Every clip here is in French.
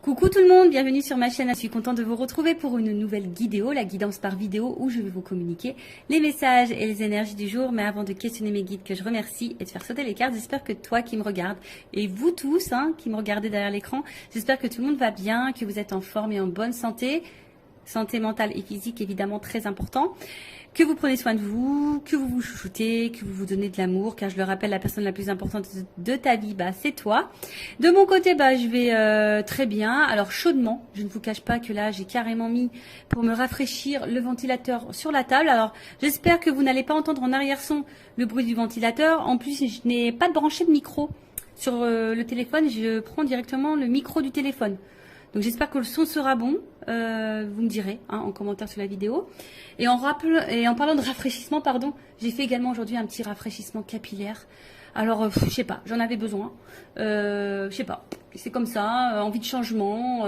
Coucou tout le monde, bienvenue sur ma chaîne. Je suis contente de vous retrouver pour une nouvelle vidéo, la guidance par vidéo, où je vais vous communiquer les messages et les énergies du jour. Mais avant de questionner mes guides que je remercie et de faire sauter les cartes, j'espère que toi qui me regardes et vous tous qui me regardez derrière l'écran, j'espère que tout le monde va bien, que vous êtes en forme et en bonne santé. Santé mentale et physique évidemment très important. Que vous prenez soin de vous, que vous vous chouchoutez, que vous vous donnez de l'amour, car je le rappelle, la personne la plus importante de ta vie, c'est toi. De mon côté, je vais très bien. Alors chaudement, je ne vous cache pas que là, j'ai carrément mis pour me rafraîchir le ventilateur sur la table. Alors j'espère que vous n'allez pas entendre en arrière-son le bruit du ventilateur. En plus, je n'ai pas de branché de micro sur le téléphone. Je prends directement le micro du téléphone. Donc j'espère que le son sera bon, vous me direz en commentaire sur la vidéo. Et en parlant de rafraîchissement, j'ai fait également aujourd'hui un petit rafraîchissement capillaire. Alors, je sais pas, j'en avais besoin. Je sais pas, c'est comme ça, envie de changement,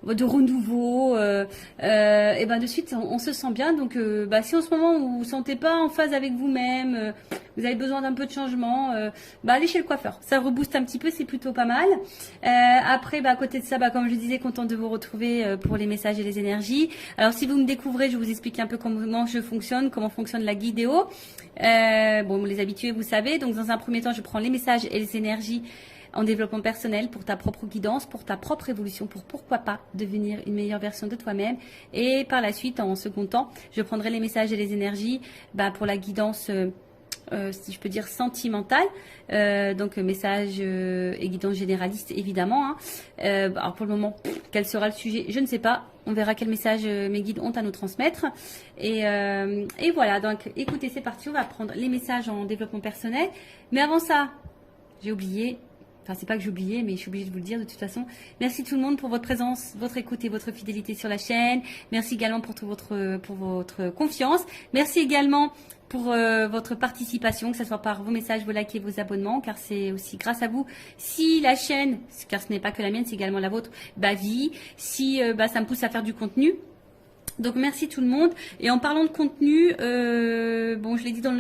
de renouveau. Et de suite, on se sent bien. Donc, si en ce moment vous vous sentez pas en phase avec vous-même, vous avez besoin d'un peu de changement, allez chez le coiffeur. Ça rebooste un petit peu, c'est plutôt pas mal. Après, à côté de ça, comme je disais, contente de vous retrouver pour les messages et les énergies. Alors, si vous me découvrez, je vais vous expliquer un peu comment je fonctionne, comment fonctionne la guidéo. Les habitués, vous savez. Donc, dans un premier temps, je prends les messages et les énergies en développement personnel pour ta propre guidance, pour ta propre évolution, pour pourquoi pas devenir une meilleure version de toi-même. Et par la suite, en second temps, je prendrai les messages et les énergies pour la guidance si je peux dire sentimentale, donc message et guidance généraliste évidemment. Alors pour le moment, quel sera le sujet, je ne sais pas. On verra quel message mes guides ont à nous transmettre. Et voilà, donc écoutez, c'est parti, on va prendre les messages en développement personnel. Mais avant ça, j'ai oublié. Enfin, c'est pas que j'ai oublié, mais je suis obligée de vous le dire de toute façon. Merci tout le monde pour votre présence, votre écoute et votre fidélité sur la chaîne. Merci également pour votre confiance. Merci également pour votre participation, que ce soit par vos messages, vos likes et vos abonnements, car c'est aussi grâce à vous si la chaîne, car ce n'est pas que la mienne, c'est également la vôtre, vit, si ça me pousse à faire du contenu. Donc merci tout le monde. Et en parlant de contenu, je l'ai dit dans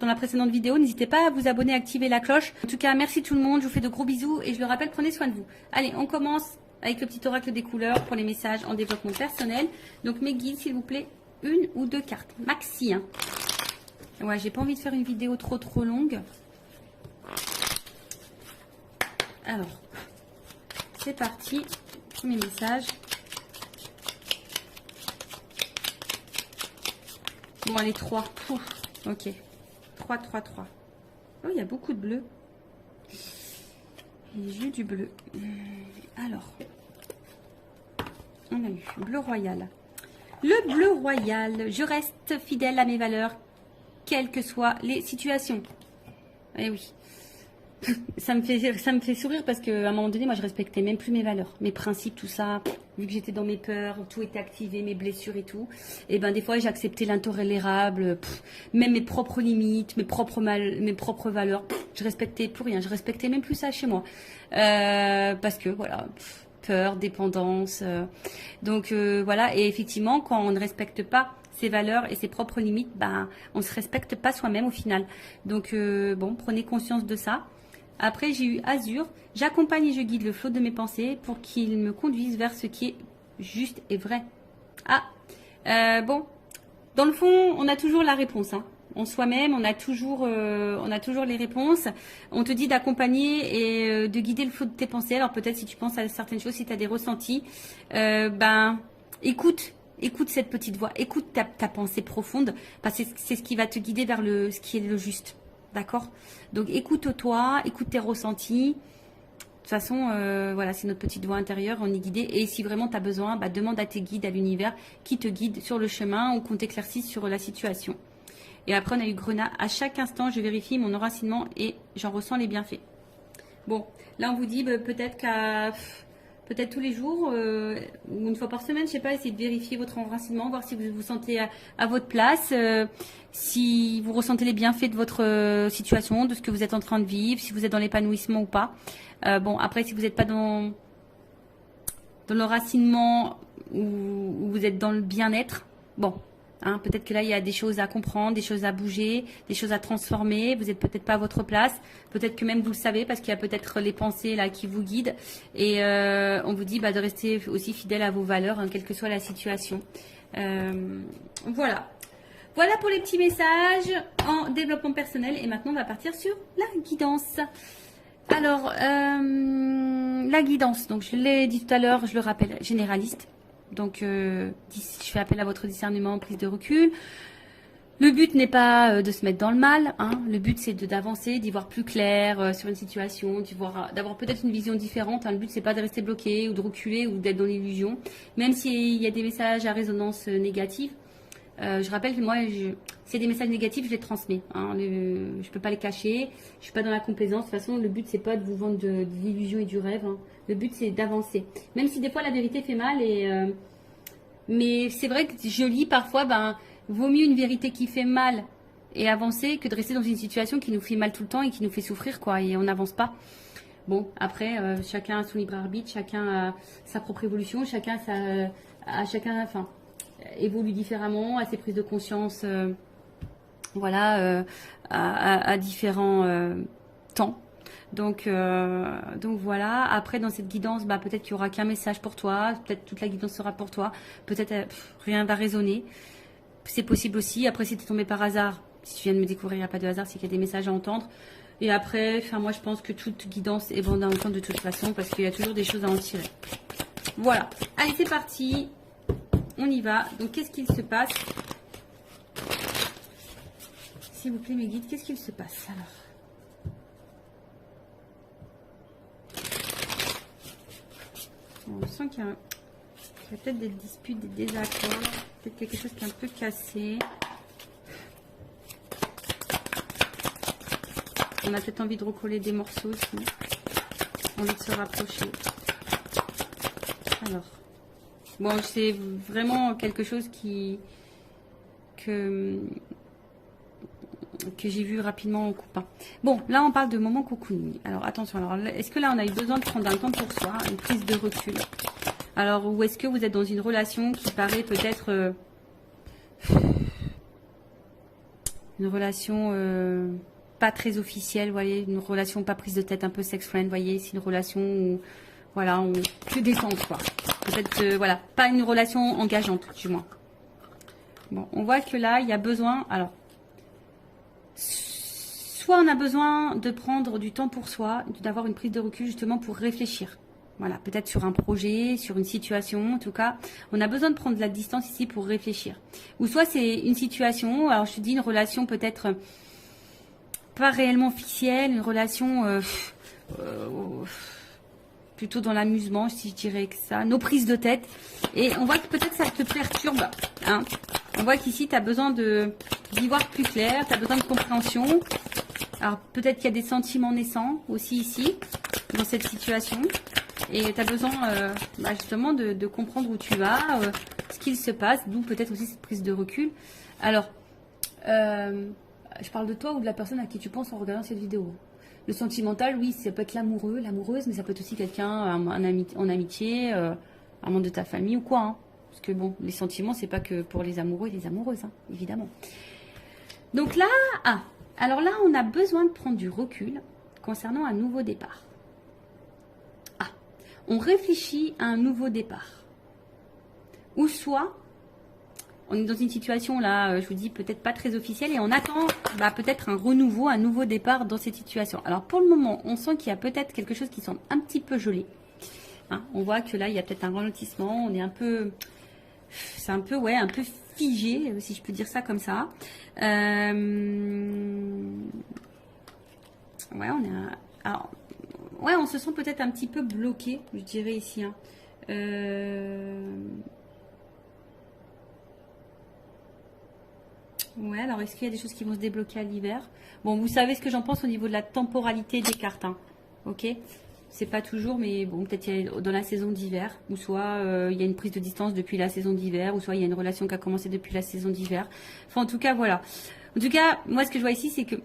la précédente vidéo, n'hésitez pas à vous abonner, à activer la cloche. En tout cas, merci tout le monde, je vous fais de gros bisous et je le rappelle, prenez soin de vous. Allez, on commence avec le petit oracle des couleurs pour les messages en développement personnel. Donc mes guides, s'il vous plaît, une ou deux cartes, maxi. Ouais, j'ai pas envie de faire une vidéo trop longue. Alors, c'est parti, premier message. Bon, allez, 3. Ok. 3. Oh, il y a beaucoup de bleu. Et j'ai eu du bleu. Alors, on a eu bleu royal. Le bleu royal, je reste fidèle à mes valeurs, quelles que soient les situations. Eh oui. Ça me fait sourire parce qu'à un moment donné, moi, je respectais même plus mes valeurs, mes principes, tout ça. Vu que j'étais dans mes peurs, tout était activé, mes blessures et tout. Et des fois, j'ai accepté l'intolérable, même mes propres limites, mes propres valeurs. Je respectais plus rien. Je respectais même plus ça chez moi. Parce que, voilà, peur, dépendance. Donc, voilà. Et effectivement, quand on ne respecte pas ses valeurs et ses propres limites, on ne se respecte pas soi-même au final. Donc, prenez conscience de ça. Après, j'ai eu Azur. J'accompagne et je guide le flot de mes pensées pour qu'il me conduise vers ce qui est juste et vrai. Dans le fond, on a toujours la réponse. En soi-même, on a toujours les réponses. On te dit d'accompagner et de guider le flot de tes pensées. Alors peut-être si tu penses à certaines choses, si tu as des ressentis, écoute cette petite voix. Écoute ta pensée profonde parce que c'est ce qui va te guider vers ce qui est le juste. D'accord? Donc écoute-toi, écoute tes ressentis. De toute façon, voilà, c'est notre petite voix intérieure, on est guidé. Et si vraiment tu as besoin, demande à tes guides, à l'univers, qui te guide sur le chemin ou qu'on t'éclaircisse sur la situation. Et après, on a eu Grenat. À chaque instant, je vérifie mon enracinement et j'en ressens les bienfaits. Bon, là, on vous dit peut-être tous les jours, ou une fois par semaine, je sais pas, essayez de vérifier votre enracinement, voir si vous vous sentez à votre place, si vous ressentez les bienfaits de votre situation, de ce que vous êtes en train de vivre, si vous êtes dans l'épanouissement ou pas. Après, si vous n'êtes pas dans l'enracinement ou vous êtes dans le bien-être, Hein, peut-être que là, il y a des choses à comprendre, des choses à bouger, des choses à transformer. Vous n'êtes peut-être pas à votre place. Peut-être que même vous le savez parce qu'il y a peut-être les pensées là qui vous guident. Et on vous dit de rester aussi fidèle à vos valeurs, hein, quelle que soit la situation. Voilà. Voilà pour les petits messages en développement personnel. Et maintenant, on va partir sur la guidance. Alors, la guidance. Donc, je l'ai dit tout à l'heure, je le rappelle, généraliste. Donc, je fais appel à votre discernement, prise de recul. Le but n'est pas de se mettre dans le mal. Hein. Le but, c'est d'avancer, d'y voir plus clair sur une situation, d'avoir peut-être une vision différente. Hein. Le but, c'est pas de rester bloqué ou de reculer ou d'être dans l'illusion. Même s'il y a des messages à résonance négative. Je rappelle que moi, s'il y a des messages négatifs, je les transmets. Hein. Je peux pas les cacher. Je suis pas dans la complaisance. De toute façon, le but, c'est pas de vous vendre de l'illusion et du rêve. Hein. Le but, c'est d'avancer. Même si des fois, la vérité fait mal. Mais c'est vrai que je lis parfois, vaut mieux une vérité qui fait mal et avancer que de rester dans une situation qui nous fait mal tout le temps et qui nous fait souffrir, quoi. Et on n'avance pas. Bon, après, chacun a son libre arbitre, chacun a sa propre évolution, chacun évolue différemment, a ses prises de conscience, à différents temps. Donc voilà. Après, dans cette guidance, peut-être qu'il n'y aura qu'un message pour toi, peut-être toute la guidance sera pour toi, peut-être rien va résonner. C'est possible aussi. Après, si tu es tombé par hasard, si tu viens de me découvrir, il n'y a pas de hasard, c'est qu'il y a des messages à entendre. Et après, moi, je pense que toute guidance est bonne à entendre de toute façon, parce qu'il y a toujours des choses à en tirer. Voilà. Allez, c'est parti. On y va. Donc, qu'est-ce qu'il se passe? S'il vous plaît, mes guides, qu'est-ce qu'il se passe alors? On sent qu'il y a peut-être des disputes, des désaccords, peut-être quelque chose qui est un peu cassé. On a peut-être envie de recoller des morceaux aussi. Envie de se rapprocher. Alors, bon, c'est vraiment quelque chose que j'ai vu rapidement en coupant. Bon, là, on parle de moment cocooning. Alors, attention. Alors, est-ce que là, on a eu besoin de prendre un temps pour soi, une prise de recul? Alors, ou est-ce que vous êtes dans une relation qui paraît peut-être une relation pas très officielle, vous voyez, une relation pas prise de tête, un peu sex friend, vous voyez, c'est une relation où, voilà, on se détend, quoi. Peut-être, voilà, pas une relation engageante, du moins. Bon, on voit que là, il y a besoin, alors, soit on a besoin de prendre du temps pour soi, d'avoir une prise de recul justement pour réfléchir. Voilà, peut-être sur un projet, sur une situation, en tout cas, on a besoin de prendre de la distance ici pour réfléchir. Ou soit c'est une situation, alors je te dis une relation peut-être pas réellement officielle, une relation plutôt dans l'amusement, si je dirais que ça, nos prises de tête. Et on voit que peut-être ça te perturbe, hein. On voit qu'ici, tu as besoin d'y voir plus clair, tu as besoin de compréhension. Alors, peut-être qu'il y a des sentiments naissants aussi ici, dans cette situation. Et tu as besoin justement de comprendre où tu vas, ce qu'il se passe, d'où peut-être aussi cette prise de recul. Alors, je parle de toi ou de la personne à qui tu penses en regardant cette vidéo. Le sentimental, oui, ça peut être l'amoureux, l'amoureuse, mais ça peut être aussi quelqu'un en amitié, un membre de ta famille ou quoi, hein. Parce que bon, les sentiments, c'est pas que pour les amoureux et les amoureuses, hein, évidemment. Donc là, alors là, on a besoin de prendre du recul concernant un nouveau départ. On réfléchit à un nouveau départ. Ou soit, on est dans une situation là, je vous dis, peut-être pas très officielle, et on attend peut-être un renouveau, un nouveau départ dans cette situation. Alors pour le moment, on sent qu'il y a peut-être quelque chose qui semble un petit peu gelé. Hein, on voit que là, il y a peut-être un ralentissement, on est un peu... C'est un peu figé, si je peux dire ça comme ça. Ouais, on se sent peut-être un petit peu bloqué, je dirais ici. Hein. Ouais, alors est-ce qu'il y a des choses qui vont se débloquer à l'hiver? Bon, vous savez ce que j'en pense au niveau de la temporalité des cartes. Hein. Ok? C'est pas toujours, mais bon, peut-être dans la saison d'hiver, ou soit il y a une prise de distance depuis la saison d'hiver, ou soit il y a une relation qui a commencé depuis la saison d'hiver. Enfin, en tout cas, voilà. En tout cas, moi, ce que je vois ici, c'est que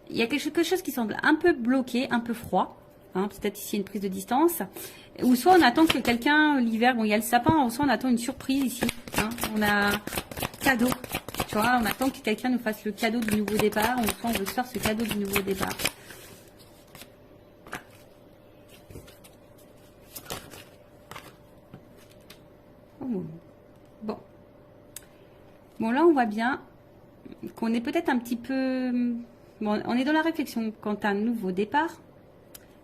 il y a quelque chose qui semble un peu bloqué, un peu froid. Hein, peut-être ici une prise de distance. Ou soit on attend que quelqu'un, l'hiver, bon, il y a le sapin, ou soit on attend une surprise ici. Hein. cadeau. Tu vois, on attend que quelqu'un nous fasse le cadeau du nouveau départ. On veut se faire ce cadeau du nouveau départ. Oh. Bon. Bon, là, on voit bien qu'on est peut-être un petit peu... Bon, on est dans la réflexion quant à un nouveau départ,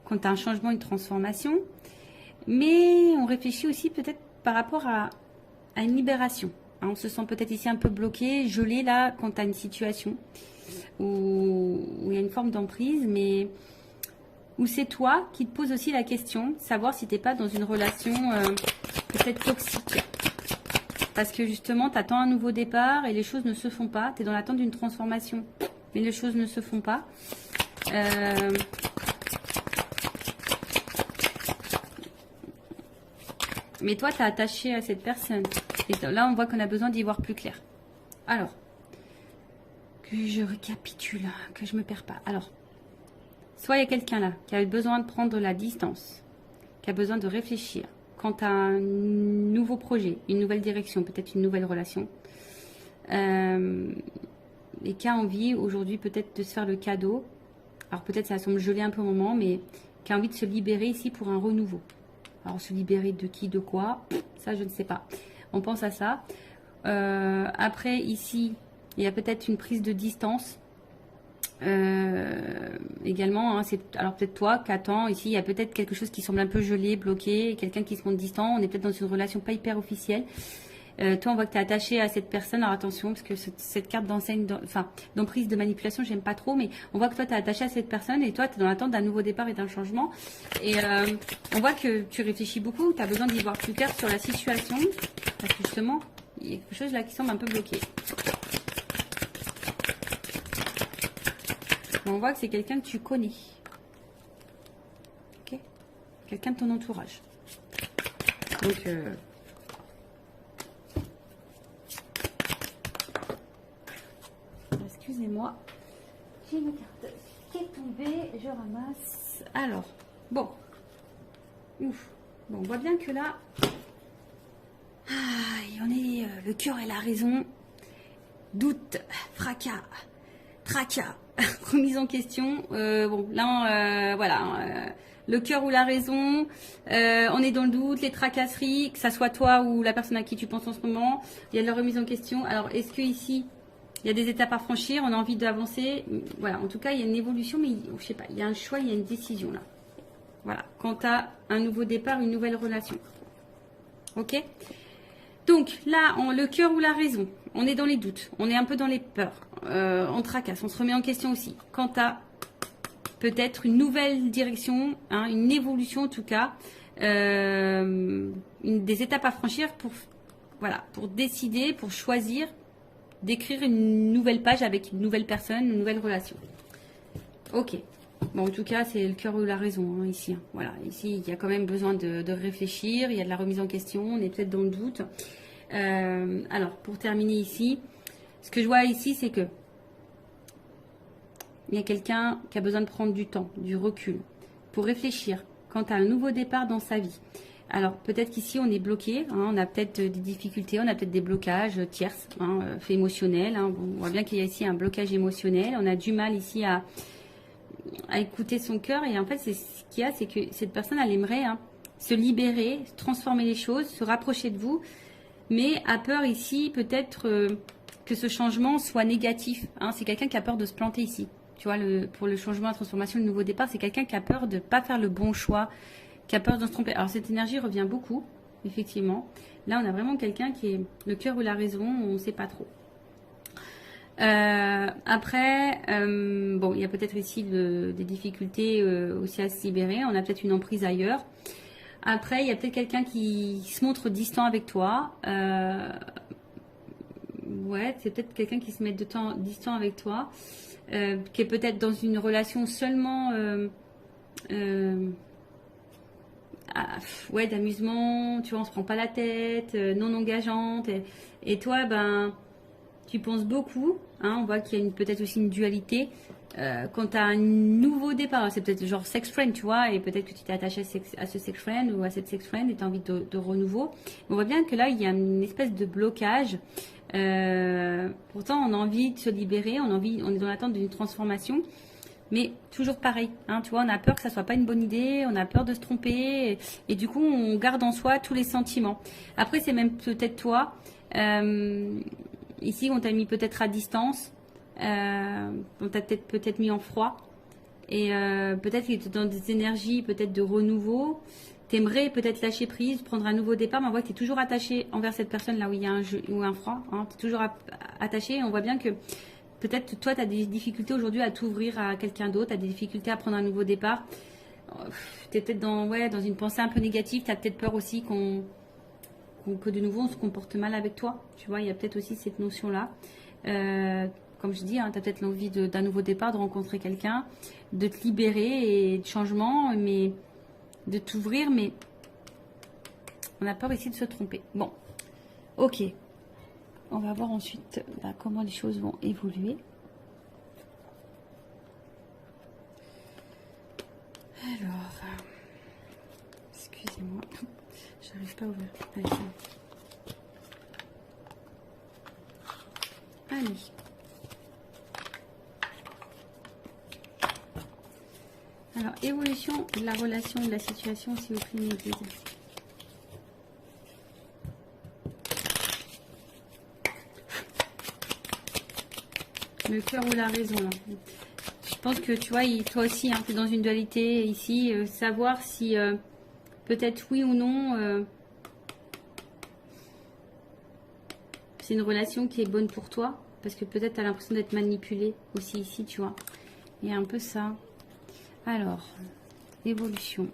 quant à un changement, une transformation. Mais on réfléchit aussi peut-être par rapport à une libération. On se sent peut-être ici un peu bloqué, gelé là, quant à une situation où il y a une forme d'emprise, mais où c'est toi qui te poses aussi la question, savoir si tu n'es pas dans une relation peut-être toxique. Parce que justement, tu attends un nouveau départ et les choses ne se font pas. Tu es dans l'attente d'une transformation, mais les choses ne se font pas. Mais toi, tu es attaché à cette personne. Et là, on voit qu'on a besoin d'y voir plus clair. Alors, que je récapitule, que je me perds pas. Alors, soit il y a quelqu'un là qui a besoin de prendre la distance, qui a besoin de réfléchir quant à un nouveau projet, une nouvelle direction, peut-être une nouvelle relation. Et qui a envie aujourd'hui peut-être de se faire le cadeau. Alors peut-être ça semble gelé un peu au moment, mais qui a envie de se libérer ici pour un renouveau. Alors se libérer de qui, de quoi, ça je ne sais pas. On pense à ça. Après ici, il y a peut-être une prise de distance. Également, hein, alors peut-être toi qui attends, ici il y a peut-être quelque chose qui semble un peu gelé, bloqué, quelqu'un qui se montre distant, on est peut-être dans une relation pas hyper officielle. Toi on voit que tu es attaché à cette personne, alors attention parce que cette carte d'enseigne, enfin d'emprise de manipulation j'aime pas trop, mais on voit que toi tu es attaché à cette personne et toi tu es dans l'attente d'un nouveau départ et d'un changement, et on voit que tu réfléchis beaucoup, tu as besoin d'y voir plus clair sur la situation, parce que justement il y a quelque chose là qui semble un peu bloqué. On voit que c'est quelqu'un que tu connais. Ok, quelqu'un de ton entourage. Donc, excusez-moi. J'ai une carte qui est tombée. Je ramasse. Alors, bon. Ouf. Bon, on voit bien que là, on est le cœur et la raison. Doute, fracas, tracas. Remise en question. Bon, là, voilà. Le cœur ou la raison. On est dans le doute, les tracasseries, que ça soit toi ou la personne à qui tu penses en ce moment. Il y a de la remise en question. Alors, est-ce que ici, il y a des étapes à franchir, on a envie d'avancer. Voilà, en tout cas, il y a une évolution, mais je sais pas, il y a un choix, il y a une décision là. Voilà, quant à un nouveau départ, une nouvelle relation. Ok ? Donc là, le cœur ou la raison, on est dans les doutes, on est un peu dans les peurs, on tracasse, on se remet en question aussi. Quant à peut-être une nouvelle direction, hein, une évolution en tout cas, des étapes à franchir pour, voilà, pour décider, pour choisir d'écrire une nouvelle page avec une nouvelle personne, une nouvelle relation. Ok. Bon, en tout cas, c'est le cœur ou la raison, hein, ici. Hein. Voilà, ici, il y a quand même besoin de réfléchir, il y a de la remise en question, on est peut-être dans le doute. Alors, pour terminer ici, ce que je vois ici, c'est que il y a quelqu'un qui a besoin de prendre du temps, du recul, pour réfléchir quant à un nouveau départ dans sa vie. Alors, peut-être qu'ici, on est bloqué, hein, on a peut-être des difficultés, on a peut-être des blocages tierces, hein, faits émotionnels. Hein. Bon, on voit bien qu'il y a ici un blocage émotionnel, on a du mal ici à écouter son cœur, et en fait c'est ce qu'il y a, c'est que cette personne elle aimerait se libérer, transformer les choses, se rapprocher de vous, mais a peur ici peut-être que ce changement soit négatif, hein. C'est quelqu'un qui a peur de se planter ici, tu vois, pour le changement, la transformation, le nouveau départ, c'est quelqu'un qui a peur de ne pas faire le bon choix, qui a peur de se tromper. Alors cette énergie revient beaucoup, effectivement. Là on a vraiment quelqu'un qui est le cœur ou la raison, on ne sait pas trop. Après, bon, il y a peut-être ici des difficultés aussi à se libérer. On a peut-être une emprise ailleurs. Après, il y a peut-être quelqu'un qui se montre distant avec toi. Ouais, c'est peut-être quelqu'un qui se met distant avec toi, qui est peut-être dans une relation seulement, ouais, d'amusement. Tu vois, on se prend pas la tête, non engageante. Et toi, ben Tu penses beaucoup. Hein, on voit qu'il y a peut-être aussi une dualité. Quand tu as un nouveau départ, c'est peut-être genre sex friend, tu vois, et peut-être que tu t'es attaché à ce sex friend ou à cette sex friend et tu as envie de renouveau. On voit bien que là, il y a une espèce de blocage. Pourtant, on a envie de se libérer, on est dans l'attente d'une transformation. Mais toujours pareil, hein, tu vois, on a peur que ça soit pas une bonne idée, on a peur de se tromper, et du coup, on garde en soi tous les sentiments. Après, c'est même peut-être toi, ici, on t'a mis peut-être à distance, on t'a peut-être mis en froid, et peut-être que tu es dans des énergies peut-être de renouveau. T'aimerais peut-être lâcher prise, prendre un nouveau départ, mais on voit que tu es toujours attaché envers cette personne là où il y a un jeu ou un froid. Hein, tu es toujours attaché, et on voit bien que peut-être toi, tu as des difficultés aujourd'hui à t'ouvrir à quelqu'un d'autre, tu as des difficultés à prendre un nouveau départ. Tu es peut-être dans une pensée un peu négative, tu as peut-être peur aussi que de nouveau on se comporte mal avec toi. Tu vois, il y a peut-être aussi cette notion-là. Comme je dis, hein, tu as peut-être l'envie d'un nouveau départ, de rencontrer quelqu'un, de te libérer et de changement, mais de t'ouvrir, mais on a peur ici de se tromper. Bon, ok. On va voir ensuite comment les choses vont évoluer. Alors, excusez-moi, j'arrive pas à ouvrir. Allez, allez. Alors, évolution de la relation, de la situation, s'il vous plaît, mes guides. Le cœur ou la raison, là. Je pense que tu vois, toi aussi, hein, tu es dans une dualité ici. Savoir si peut-être oui ou non, c'est une relation qui est bonne pour toi. Parce que peut-être tu as l'impression d'être manipulé aussi ici, tu vois. Il y a un peu ça. Alors, évolution.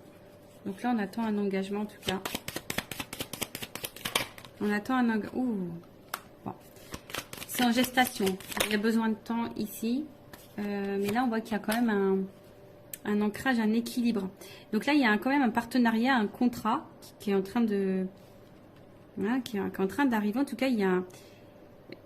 Donc là, on attend un engagement en tout cas. On attend un engagement. Ouh. Bon. C'est en gestation. Il y a besoin de temps ici. Mais là, on voit qu'il y a quand même un ancrage, un équilibre. Donc là, il y a quand même un partenariat, un contrat qui est en train de... Voilà, qui est en train d'arriver. En tout cas, il y a...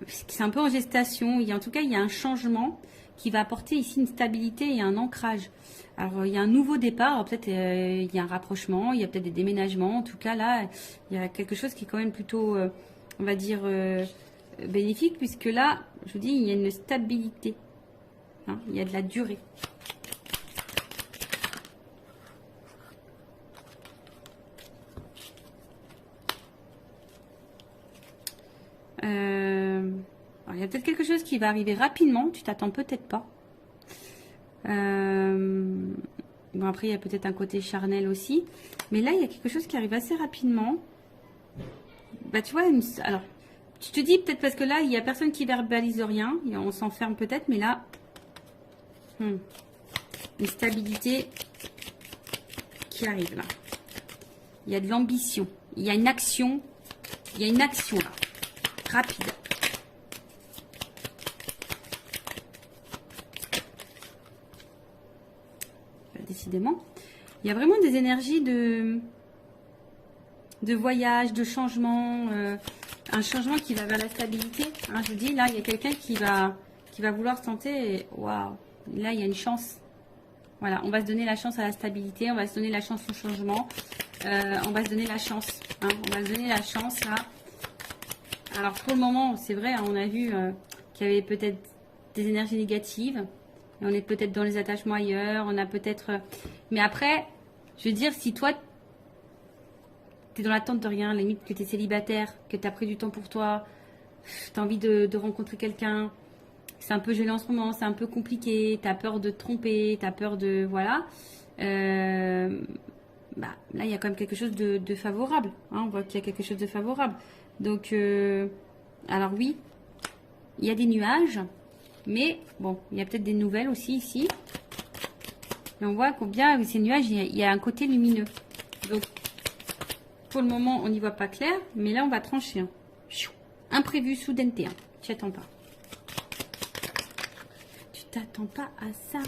C'est un peu en gestation. En tout cas, il y a un changement qui va apporter ici une stabilité et un ancrage. Alors, il y a un nouveau départ. Peut-être il y a un rapprochement, il y a peut-être des déménagements. En tout cas, là, il y a quelque chose qui est quand même plutôt, on va dire, bénéfique. Puisque là, je vous dis, il y a une stabilité. Hein, il y a de la durée. Alors, il y a peut-être quelque chose qui va arriver rapidement. Tu t'attends peut-être pas. Bon, après, il y a peut-être un côté charnel aussi. Mais là, il y a quelque chose qui arrive assez rapidement. Bah, tu vois, alors, tu te dis peut-être parce que là, il n'y a personne qui verbalise rien. On s'enferme peut-être, mais là... une stabilité qui arrive là. Il y a de l'ambition. Il y a une action. Il y a une action là. Rapide. Décidément. Il y a vraiment des énergies de voyage, de changement. Un changement qui va vers la stabilité. Hein, je vous dis, là, il y a quelqu'un qui va vouloir tenter. Et waouh. Là, il y a une chance. Voilà, on va se donner la chance à la stabilité, on va se donner la chance au changement, on va se donner la chance. Hein, on va se donner la chance là. Alors pour le moment, c'est vrai, hein, on a vu qu'il y avait peut-être des énergies négatives. Et on est peut-être dans les attachements ailleurs, on a peut-être... mais après, je veux dire, si toi, tu es dans l'attente de rien, limite que tu es célibataire, que tu as pris du temps pour toi, tu as envie de rencontrer quelqu'un... C'est un peu gelé en ce moment, c'est un peu compliqué, tu as peur de te tromper, tu as peur de... Voilà. Là, il y a quand même quelque chose de favorable. Hein, on voit qu'il y a quelque chose de favorable. Donc, alors oui, il y a des nuages, mais bon, il y a peut-être des nouvelles aussi ici. Et on voit combien ces nuages, il y a un côté lumineux. Donc, pour le moment, on n'y voit pas clair, mais là, on va trancher. Hein. Imprévu, soudaineté. Hein. Tu attends pas. T'attends pas à ça.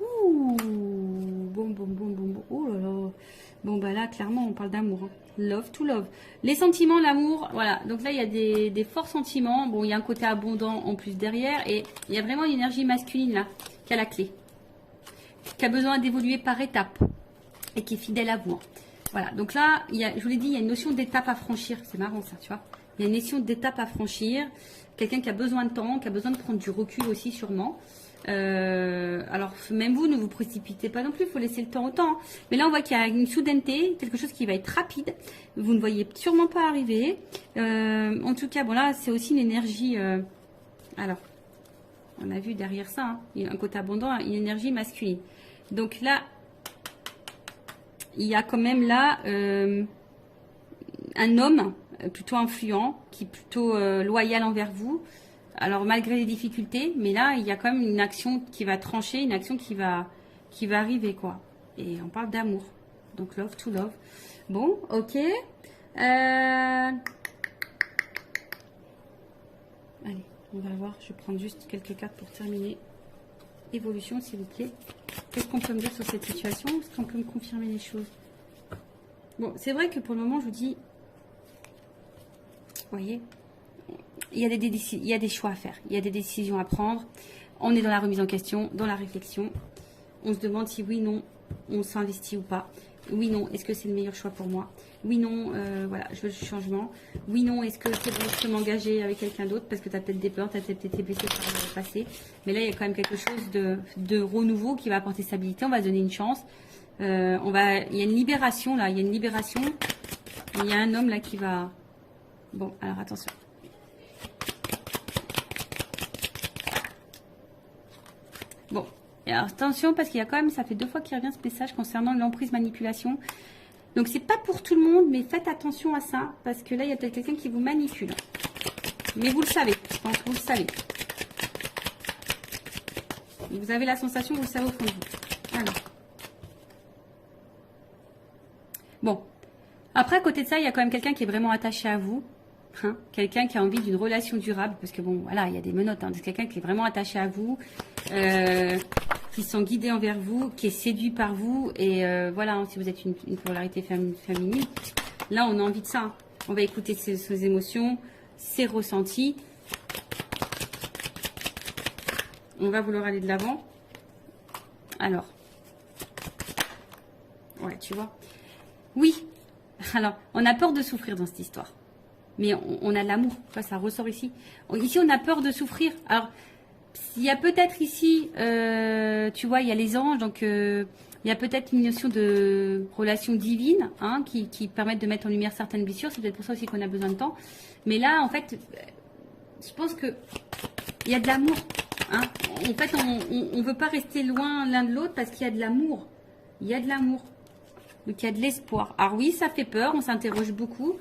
Ouh, bon. Oh là là. Bon, bah là, clairement, on parle d'amour. Hein. Love to love. Les sentiments, l'amour, voilà. Donc là, il y a des forts sentiments. Bon, il y a un côté abondant en plus derrière. Et il y a vraiment une énergie masculine là, qui a la clé. Qui a besoin d'évoluer par étapes. Et qui est fidèle à vous. Hein. Voilà. Donc là, je vous l'ai dit, il y a une notion d'étape à franchir. C'est marrant ça, tu vois. Il y a une notion d'étape à franchir. Quelqu'un qui a besoin de temps, qui a besoin de prendre du recul aussi, sûrement. Alors, même vous, ne vous précipitez pas non plus, il faut laisser le temps au temps. Hein. Mais là, on voit qu'il y a une soudaineté, quelque chose qui va être rapide. Vous ne voyez sûrement pas arriver. En tout cas, bon là, c'est aussi une énergie... alors, on a vu derrière ça, hein, il y a un côté abondant, une énergie masculine. Donc là, il y a quand même là un homme plutôt influent, qui est plutôt loyal envers vous. Alors malgré les difficultés, mais là il y a quand même une action qui va trancher, une action qui va arriver quoi. Et on parle d'amour, donc love to love. Bon, ok. Allez, on va voir. Je vais prendre juste quelques cartes pour terminer. Évolution, s'il vous plaît. Qu'est-ce qu'on peut me dire sur cette situation? Est-ce qu'on peut me confirmer les choses? Bon, c'est vrai que pour le moment, je vous dis, vous voyez. Il y a des choix à faire, il y a des décisions à prendre. On est dans la remise en question, dans la réflexion. On se demande si oui, non, on s'investit ou pas. Oui, non, est-ce que c'est le meilleur choix pour moi? Oui, non, voilà, je veux du changement. Oui, non, est-ce que c'est bon de m'engager avec quelqu'un d'autre? Parce que tu as peut-être des peurs, tu as peut-être été blessé par le passé. Mais là, il y a quand même quelque chose de renouveau qui va apporter stabilité. On va se donner une chance. Il y a une libération là, il y a une libération. Il y a un homme là qui va... Bon, alors attention. Bon, et alors attention parce qu'il y a quand même, ça fait 2 fois qu'il revient ce message concernant l'emprise manipulation. Donc c'est pas pour tout le monde, mais faites attention à ça parce que là il y a peut-être quelqu'un qui vous manipule. Mais vous le savez, je pense que vous le savez. Vous avez la sensation, vous le savez au fond de vous. Alors. Bon. Après, à côté de ça, il y a quand même quelqu'un qui est vraiment attaché à vous. Hein, quelqu'un qui a envie d'une relation durable, parce que bon, voilà, il y a des menottes. Hein, c'est quelqu'un qui est vraiment attaché à vous, qui sont guidés envers vous, qui est séduit par vous. Et voilà, hein, si vous êtes une polarité féminine, là, on a envie de ça. Hein. On va écouter ses émotions, ses ressentis. On va vouloir aller de l'avant. Alors, ouais, tu vois. Oui. Alors, on a peur de souffrir dans cette histoire. Mais on a de l'amour, ça ressort ici. Ici, on a peur de souffrir. Alors, il y a peut-être ici, tu vois, il y a les anges, donc il y a peut-être une notion de relation divine hein, qui permettent de mettre en lumière certaines blessures. C'est peut-être pour ça aussi qu'on a besoin de temps. Mais là, en fait, je pense qu'il y a de l'amour. Hein. En fait, on ne veut pas rester loin l'un de l'autre parce qu'il y a de l'amour. Il y a de l'amour. Donc, il y a de l'espoir. Alors oui, ça fait peur, on s'interroge beaucoup.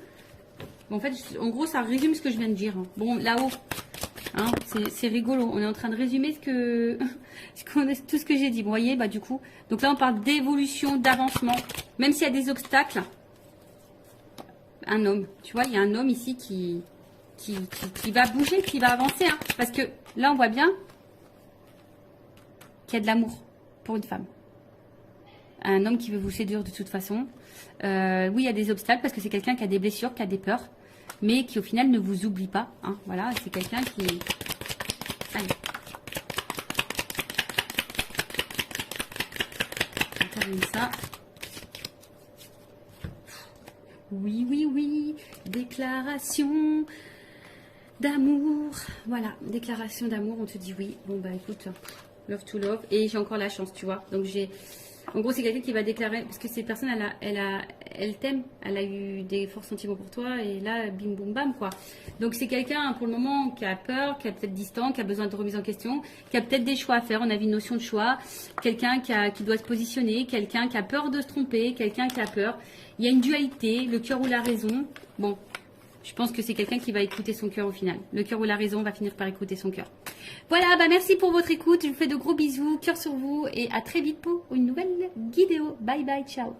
En fait, en gros, ça résume ce que je viens de dire. Bon, là-haut, hein, c'est rigolo. On est en train de résumer tout ce que j'ai dit. Vous voyez, bah du coup. Donc là, on parle d'évolution, d'avancement. Même s'il y a des obstacles. Un homme. Tu vois, il y a un homme ici qui va bouger, qui va avancer. Hein, parce que là, on voit bien qu'il y a de l'amour pour une femme. Un homme qui veut vous séduire de toute façon. Oui, il y a des obstacles parce que c'est quelqu'un qui a des blessures, qui a des peurs, mais qui au final ne vous oublie pas. Hein, voilà, c'est quelqu'un qui... Allez. On termine ça. Oui, oui, oui. Déclaration d'amour. Voilà, déclaration d'amour, on te dit oui. Bon, bah écoute, love to love. Et j'ai encore la chance, tu vois. Donc j'ai... En gros, c'est quelqu'un qui va déclarer, parce que cette personne, elle t'aime, elle a eu des forts sentiments pour toi, et là, bim, boum, bam, quoi. Donc, c'est quelqu'un, pour le moment, qui a peur, qui est peut-être distant, qui a besoin de remise en question, qui a peut-être des choix à faire, on a vu une notion de choix, quelqu'un qui doit se positionner, quelqu'un qui a peur de se tromper, quelqu'un qui a peur. Il y a une dualité, le cœur ou la raison. Bon, je pense que c'est quelqu'un qui va écouter son cœur au final. Le cœur ou la raison va finir par écouter son cœur. Voilà, bah merci pour votre écoute. Je vous fais de gros bisous, cœur sur vous et à très vite pour une nouvelle vidéo. Bye bye, ciao.